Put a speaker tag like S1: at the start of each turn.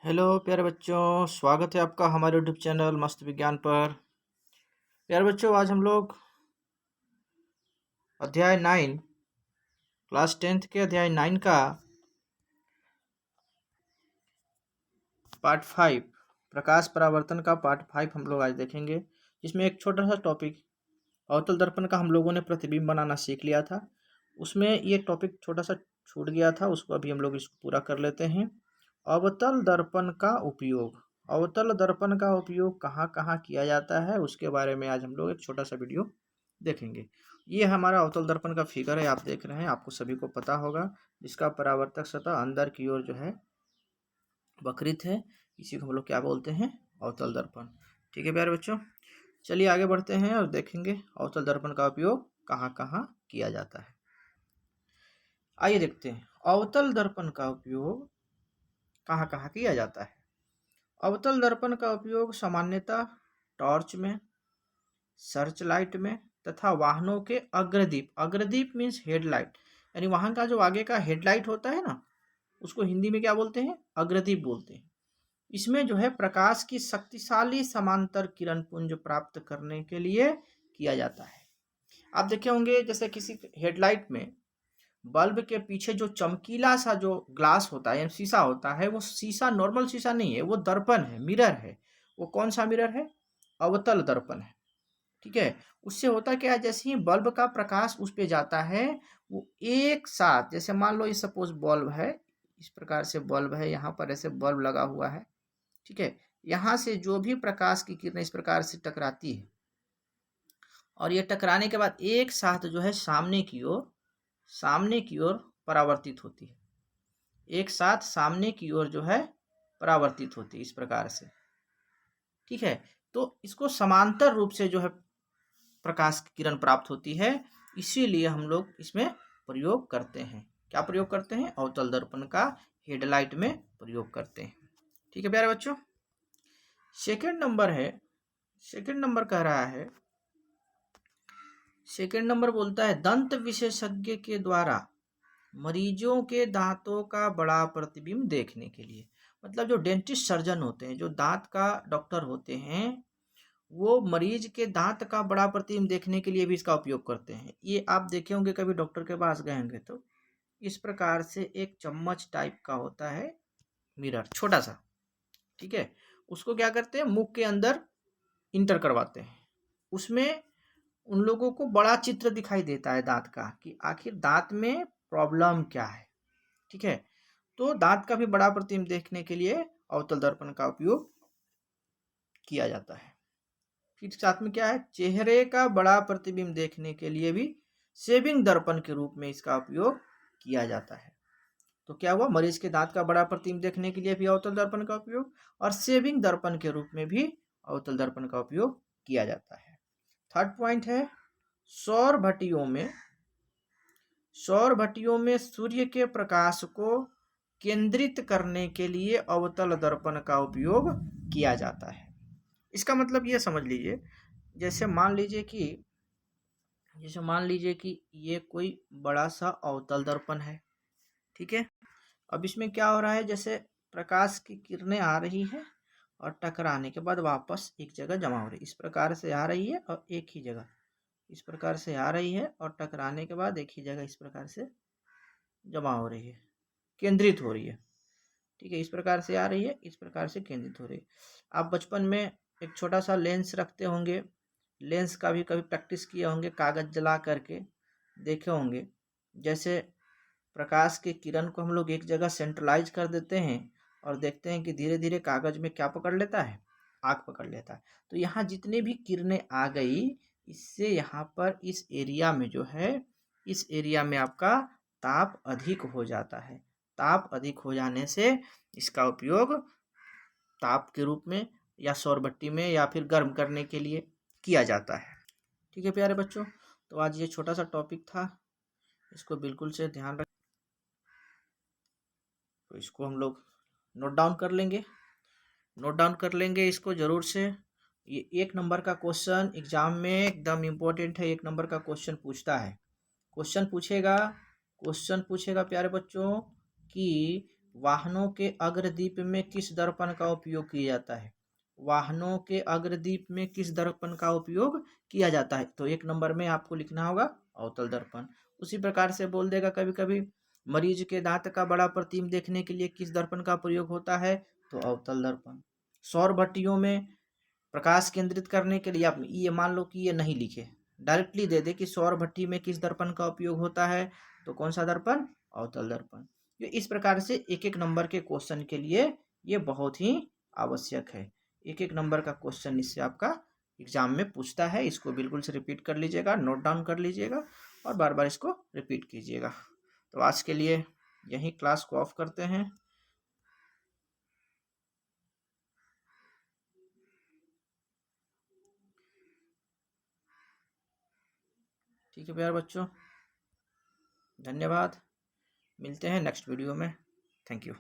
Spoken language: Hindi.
S1: हेलो प्यारे बच्चों, स्वागत है आपका हमारे यूट्यूब चैनल मस्त विज्ञान पर। प्यारे बच्चों, आज हम लोग अध्याय 9 क्लास 10th के अध्याय 9 का पार्ट 5 प्रकाश परावर्तन का पार्ट 5 हम लोग आज देखेंगे, जिसमें एक छोटा सा टॉपिक अवतल दर्पण का हम लोगों ने प्रतिबिंब बनाना सीख लिया था। उसमें ये टॉपिक छोटा सा छूट गया था, उसको अभी हम लोग इसको पूरा कर लेते हैं। अवतल दर्पण का उपयोग, अवतल दर्पण का उपयोग कहाँ कहाँ किया जाता है उसके बारे में आज हम लोग एक छोटा सा वीडियो देखेंगे। ये हमारा अवतल दर्पण का फिगर है, आप देख रहे हैं, आपको सभी को पता होगा, जिसका परावर्तक सतह अंदर की ओर जो है वक्रित है। इसी को हम लोग क्या बोलते हैं? अवतल दर्पण। ठीक है प्यारे बच्चों, चलिए आगे बढ़ते हैं और देखेंगे अवतल दर्पण का उपयोग कहाँ कहाँ किया जाता है। आइए देखते हैं अवतल दर्पण का उपयोग कहाँ कहाँ किया जाता है। अवतल दर्पण का उपयोग सामान्यतः टॉर्च में, सर्च लाइट में तथा वाहनों के अग्रदीप, अग्रदीप मीन्स हेडलाइट, यानी वाहन का जो आगे का हेडलाइट होता है ना, उसको हिंदी में क्या बोलते हैं? अग्रदीप बोलते हैं। इसमें जो है प्रकाश की शक्तिशाली समांतर किरण पुंज प्राप्त करने के लिए किया जाता है। आप देखे होंगे जैसे किसी हेडलाइट में बल्ब के पीछे जो चमकीला सा जो ग्लास होता है यानी शीशा होता है, वो शीशा नॉर्मल शीशा नहीं है, वो दर्पण है, मिरर है। वो कौन सा मिरर है? अवतल दर्पण है। ठीक है। उससे होता क्या है, जैसे ही बल्ब का प्रकाश उस पे जाता है, वो एक साथ, जैसे मान लो ये सपोज बल्ब है, इस प्रकार से बल्ब है, यहाँ पर ऐसे बल्ब लगा हुआ है। ठीक है। यहाँ से जो भी प्रकाश की किरण इस प्रकार से टकराती है और ये टकराने के बाद एक साथ जो है सामने की ओर परावर्तित होती है। एक साथ सामने की ओर जो है परावर्तित होती है इस प्रकार से। ठीक है। तो इसको समांतर रूप से जो है प्रकाश की किरण प्राप्त होती है, इसीलिए हम लोग इसमें प्रयोग करते हैं। क्या प्रयोग करते हैं? अवतल दर्पण का हेडलाइट में प्रयोग करते हैं। ठीक है प्यारे बच्चों, सेकंड नंबर है, सेकंड नंबर कह रहा है, सेकंड नंबर बोलता है दंत विशेषज्ञ के द्वारा मरीजों के दांतों का बड़ा प्रतिबिंब देखने के लिए। मतलब जो डेंटिस्ट सर्जन होते हैं, जो दांत का डॉक्टर होते हैं, वो मरीज के दांत का बड़ा प्रतिबिंब देखने के लिए भी इसका उपयोग करते हैं। ये आप देखे होंगे, कभी डॉक्टर के पास गए होंगे तो इस प्रकार से एक चम्मच टाइप का होता है मिरर, छोटा सा। ठीक है। उसको क्या करते हैं, मुख के अंदर इंटर करवाते हैं। उसमें उन लोगों को बड़ा चित्र दिखाई देता है दांत का, कि आखिर दांत में प्रॉब्लम क्या है। ठीक है। तो दांत का भी बड़ा प्रतिबिंब देखने के लिए अवतल दर्पण का उपयोग किया जाता है। फिर साथ में क्या है, चेहरे का बड़ा प्रतिबिंब देखने के लिए भी शेविंग दर्पण के रूप में इसका उपयोग किया जाता है। तो क्या हुआ, मरीज के दांत का बड़ा प्रतिबिंब देखने के लिए भी अवतल दर्पण का उपयोग, और शेविंग दर्पण के रूप में भी अवतल दर्पण का उपयोग किया जाता है। थर्ड पॉइंट है, सौर भट्टियों में, सौर भट्टियों में सूर्य के प्रकाश को केंद्रित करने के लिए अवतल दर्पण का उपयोग किया जाता है। इसका मतलब ये समझ लीजिए, जैसे मान लीजिए कि ये कोई बड़ा सा अवतल दर्पण है। ठीक है। अब इसमें क्या हो रहा है, जैसे प्रकाश की किरणें आ रही है और टकराने के बाद वापस एक जगह जमा हो रही है, इस प्रकार से आ रही है और एक ही जगह इस प्रकार से आ रही है, और टकराने के बाद एक ही जगह इस प्रकार से जमा हो रही है, केंद्रित हो रही है। ठीक है। इस प्रकार से आ रही है, इस प्रकार से केंद्रित हो रही है। आप बचपन में एक छोटा सा लेंस रखते होंगे, लेंस का भी कभी प्रैक्टिस किए होंगे, कागज जला करके देखे होंगे। जैसे प्रकाश के किरण को हम लोग एक जगह सेंट्रलाइज कर देते हैं और देखते हैं कि धीरे धीरे कागज में क्या पकड़ लेता है, आग पकड़ लेता है। तो यहाँ जितने भी किरणें आ गई, इससे यहाँ पर इस एरिया में जो है, इस एरिया में आपका ताप अधिक हो जाता है। ताप अधिक हो जाने से इसका उपयोग ताप के रूप में या सौर भट्टी में या फिर गर्म करने के लिए किया जाता है। ठीक है प्यारे बच्चों, तो आज ये छोटा सा टॉपिक था, इसको बिल्कुल से ध्यान रख, तो इसको हम लोग नोट डाउन कर लेंगे, नोट डाउन कर लेंगे इसको ज़रूर से। ये 1 नंबर का क्वेश्चन एग्जाम में एकदम इम्पोर्टेंट है, 1 नंबर का क्वेश्चन पूछता है। क्वेश्चन पूछेगा प्यारे बच्चों कि वाहनों के अग्रदीप में किस दर्पण का उपयोग किया जाता है? वाहनों के अग्रदीप में किस दर्पण का उपयोग किया जाता है? तो 1 नंबर में आपको लिखना होगा अवतल दर्पण। उसी प्रकार से बोल देगा कभी कभी मरीज के दांत का बड़ा प्रतिबिंब देखने के लिए किस दर्पण का प्रयोग होता है? तो अवतल दर्पण। सौर भट्टियों में प्रकाश केंद्रित करने के लिए, आप ये मान लो कि ये नहीं लिखे, डायरेक्टली दे दे कि सौर भट्टी में किस दर्पण का उपयोग होता है? तो कौन सा दर्पण? अवतल दर्पण। ये इस प्रकार से एक एक नंबर के क्वेश्चन के लिए ये बहुत ही आवश्यक है। एक एक नंबर का क्वेश्चन इससे आपका एग्जाम में पूछता है। इसको बिल्कुल से रिपीट कर लीजिएगा, नोट डाउन कर लीजिएगा और बार बार इसको रिपीट कीजिएगा। तो आज के लिए यहीं क्लास को ऑफ करते हैं। ठीक है प्यारे बच्चों, धन्यवाद। मिलते हैं नेक्स्ट वीडियो में। Thank you.